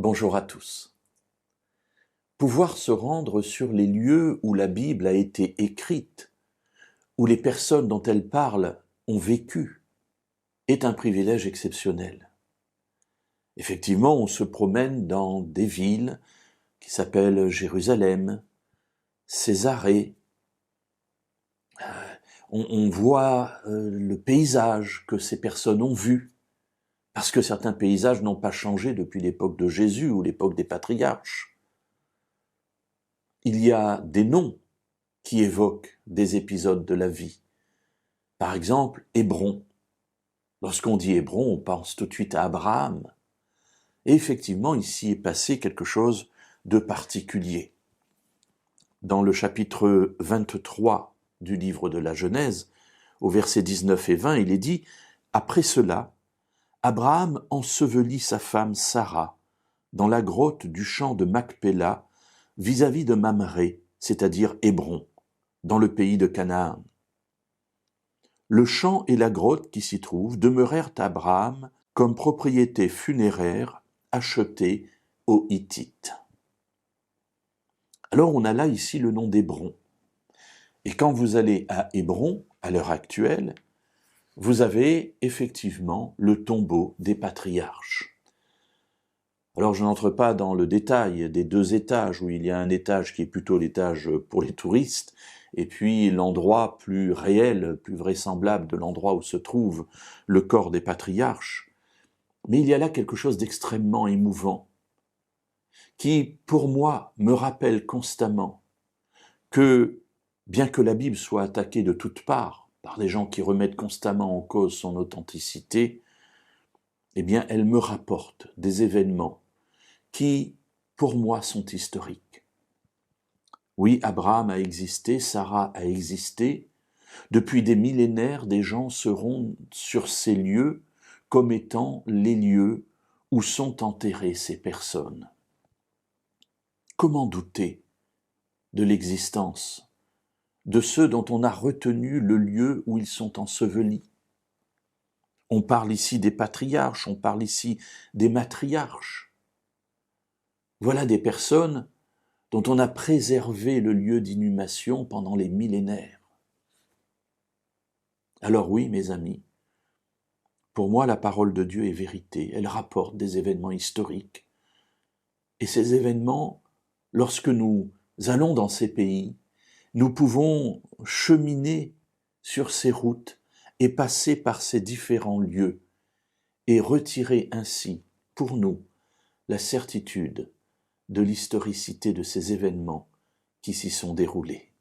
Bonjour à tous. Pouvoir se rendre sur les lieux où la Bible a été écrite, où les personnes dont elle parle ont vécu, est un privilège exceptionnel. Effectivement, on se promène dans des villes qui s'appellent Jérusalem, Césarée. On voit le paysage que ces personnes ont vu, parce que certains paysages n'ont pas changé depuis l'époque de Jésus ou l'époque des patriarches. Il y a des noms qui évoquent des épisodes de la vie. Par exemple, Hébron. Lorsqu'on dit Hébron, on pense tout de suite à Abraham. Et effectivement, ici est passé quelque chose de particulier. Dans le chapitre 23 du livre de la Genèse, au verset 19 et 20, il est dit « Après cela, Abraham ensevelit sa femme Sarah dans la grotte du champ de Macpéla vis-à-vis de Mamré, c'est-à-dire Hébron, dans le pays de Canaan. Le champ et la grotte qui s'y trouvent demeurèrent à Abraham comme propriété funéraire achetée aux Hittites. » Alors on a là ici le nom d'Hébron. Et quand vous allez à Hébron, à l'heure actuelle, vous avez effectivement le tombeau des patriarches. Alors je n'entre pas dans le détail des deux étages, où il y a un étage qui est plutôt l'étage pour les touristes, et puis l'endroit plus réel, plus vraisemblable de l'endroit où se trouve le corps des patriarches. Mais il y a là quelque chose d'extrêmement émouvant, qui, pour moi, me rappelle constamment que, bien que la Bible soit attaquée de toutes parts par des gens qui remettent constamment en cause son authenticité, eh bien, elle me rapporte des événements qui, pour moi, sont historiques. Oui, Abraham a existé, Sarah a existé. Depuis des millénaires, des gens seront sur ces lieux comme étant les lieux où sont enterrées ces personnes. Comment douter de l'existence de ceux dont on a retenu le lieu où ils sont ensevelis? On parle ici des patriarches, on parle ici des matriarches. Voilà des personnes dont on a préservé le lieu d'inhumation pendant les millénaires. Alors oui, mes amis, pour moi la parole de Dieu est vérité, elle rapporte des événements historiques. Et ces événements, lorsque nous allons dans ces pays, nous pouvons cheminer sur ces routes et passer par ces différents lieux et retirer ainsi, pour nous, la certitude de l'historicité de ces événements qui s'y sont déroulés.